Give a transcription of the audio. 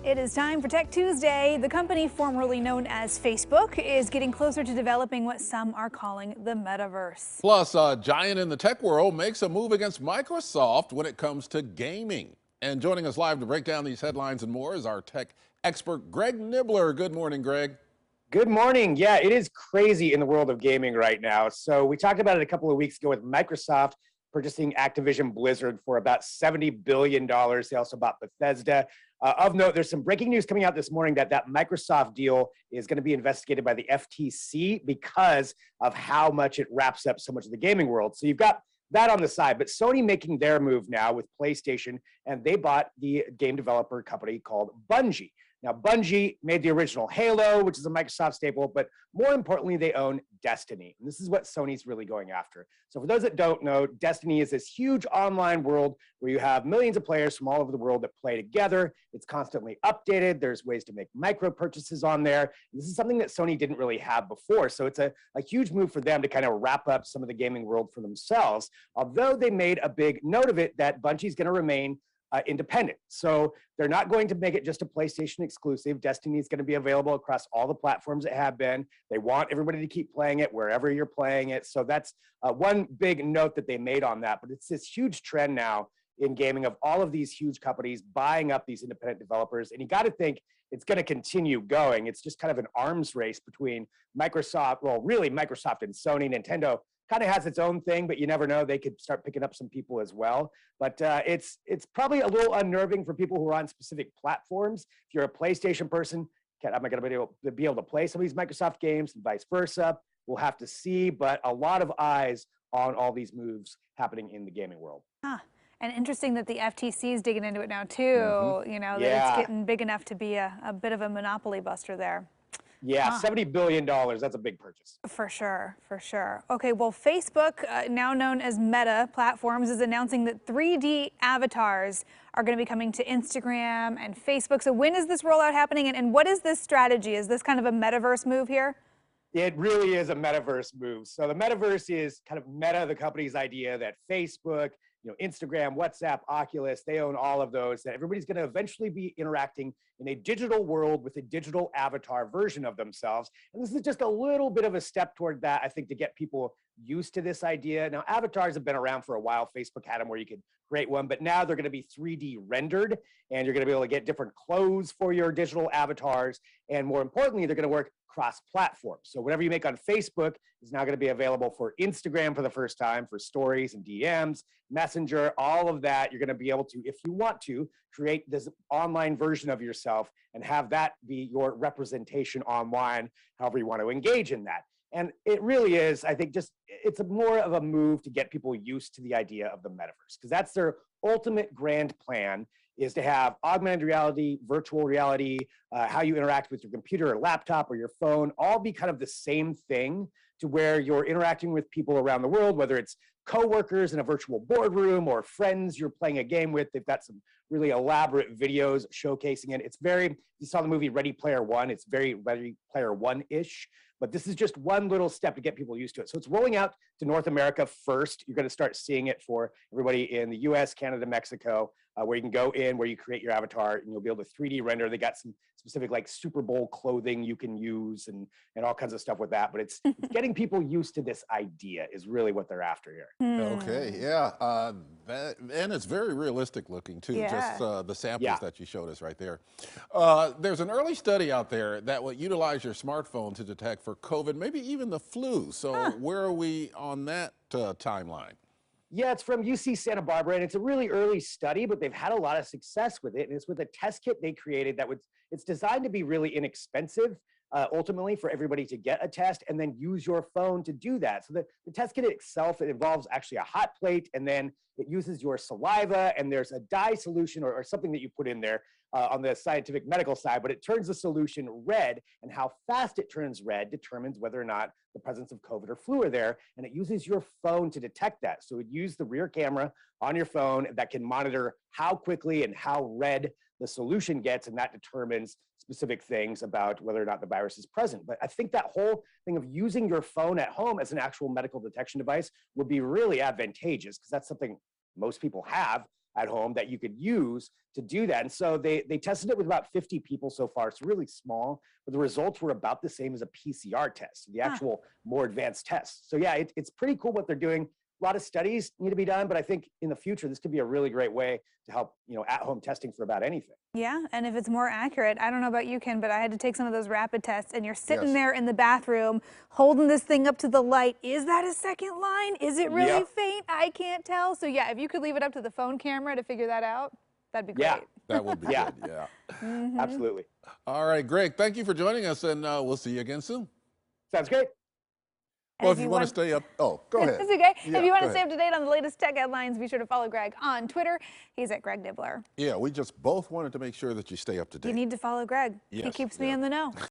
It is time for Tech Tuesday. The company formerly known as Facebook is getting closer to developing what some are calling the metaverse. Plus, a giant in the tech world makes a move against Microsoft when it comes to gaming. And joining us live to break down these headlines and more is our tech expert, Greg Nibbler. Good morning, Greg. Good morning. Yeah, it is crazy in the world of gaming right now. So we talked about it a couple of weeks ago with Microsoft purchasing Activision Blizzard for about $70 billion. They also bought Bethesda. Of note, there's some breaking news coming out this morning that Microsoft deal is going to be investigated by the FTC because of how much it wraps up so much of the gaming world. So you've got that on the side, but Sony making their move now with PlayStation, and they bought the game developer company called Bungie. Now, Bungie made the original Halo, which is a Microsoft staple, but more importantly, they own Destiny. And this is what Sony's really going after. So for those that don't know, Destiny is this huge online world where you have millions of players from all over the world that play together. It's constantly updated. There's ways to make micro purchases on there. This is something that Sony didn't really have before. So it's a huge move for them to kind of wrap up some of the gaming world for themselves. Although they made a big note of it that Bungie's going to remain independent. So they're not going to make it just a PlayStation exclusive. Destiny is going to be available across all the platforms it have been. They want everybody to keep playing it wherever you're playing it. So that's one big note that they made on that. But it's this huge trend now in gaming of all of these huge companies buying up these independent developers. And you got to think it's going to continue going. It's just kind of an arms race between Microsoft, well, really Microsoft and Sony. Nintendo kind of has its own thing, but you never know. They could start picking up some people as well. But it's probably a little unnerving for people who are on specific platforms. If you're a PlayStation person, am I going to be able to play some of these Microsoft games and vice versa? We'll have to see, but a lot of eyes on all these moves happening in the gaming world. Huh. And interesting that the FTC is digging into it now too. You know, that it's getting big enough to be a bit of a monopoly buster there. Yeah, $70 billion, that's a big purchase. For sure, for sure. Okay, well, Facebook, now known as Meta Platforms, is announcing that 3D avatars are going to be coming to Instagram and Facebook. So when is this rollout happening, and what is this strategy? Is this kind of a metaverse move here? It really is a metaverse move. So the metaverse is kind of Meta, the company's idea that Facebook, Instagram, WhatsApp, Oculus, they own all of those, that everybody's going to eventually be interacting in a digital world with a digital avatar version of themselves. And this is just a little bit of a step toward that, I think, to get people used to this idea. Now, avatars have been around for a while. Facebook had them where you could create one, but now they're going to be 3D rendered, and you're going to be able to get different clothes for your digital avatars. And more importantly, they're going to work cross-platform. So whatever you make on Facebook is now going to be available for Instagram for the first time, for stories and DMs, Messenger, all of that. You're going to be able to, if you want to, create this online version of yourself and have that be your representation online, however you want to engage in that. And it really is, I think, it's more of a move to get people used to the idea of the metaverse, because that's their ultimate grand plan, is to have augmented reality, virtual reality, how you interact with your computer or laptop or your phone, all be kind of the same thing, to where you're interacting with people around the world, whether it's coworkers in a virtual boardroom or friends you're playing a game with. They've got some really elaborate videos showcasing it. It's very, you saw the movie Ready Player One, it's very Ready Player One-ish, but this is just one little step to get people used to it. So it's rolling out to North America first. You're going to start seeing it for everybody in the US, Canada, Mexico, where you can go in, where you create your avatar, and you'll be able to 3D render. They got some specific like Super Bowl clothing you can use and all kinds of stuff with that. But it's getting people used to this idea is really what they're after here. Okay, yeah. And it's very realistic looking too, just the samples that you showed us right there. There's an early study out there that will utilize your smartphone to detect for COVID, maybe even the flu. So where are we on that timeline? Yeah, it's from UC Santa Barbara, and it's a really early study, but they've had a lot of success with it. And it's with a test kit they created it's designed to be really inexpensive, ultimately, for everybody to get a test and then use your phone to do that. So the test kit itself, it involves actually a hot plate, and then it uses your saliva, and there's a dye solution or something that you put in there on the scientific medical side, but it turns the solution red, and how fast it turns red determines whether or not the presence of COVID or flu are there, and it uses your phone to detect that. So it uses the rear camera on your phone that can monitor how quickly and how red the solution gets, and that determines specific things about whether or not the virus is present. But I think that whole thing of using your phone at home as an actual medical detection device would be really advantageous, because that's something most people have. at home that you could use to do that. And so they tested it with about 50 people so far. It's really small, but the results were about the same as a PCR test, the actual more advanced test. So yeah, it's pretty cool what they're doing. A lot of studies need to be done, but I think in the future, this could be a really great way to help, at-home testing for about anything. Yeah, and if it's more accurate, I don't know about you, Ken, but I had to take some of those rapid tests, and you're sitting there in the bathroom holding this thing up to the light. Is that a second line? Is it really faint? I can't tell. So yeah, if you could leave it up to the phone camera to figure that out, that'd be great. Yeah, that would be good, yeah. Absolutely. All right, Greg, thank you for joining us, and we'll see you again soon. Sounds great. Well, if you want to stay up, go ahead. It's okay. Yeah, if you want to stay up to date on the latest tech headlines, be sure to follow Greg on Twitter. He's at Greg Nibbler. Yeah, we just both wanted to make sure that you stay up to date. You need to follow Greg. Yes, He keeps me in the know.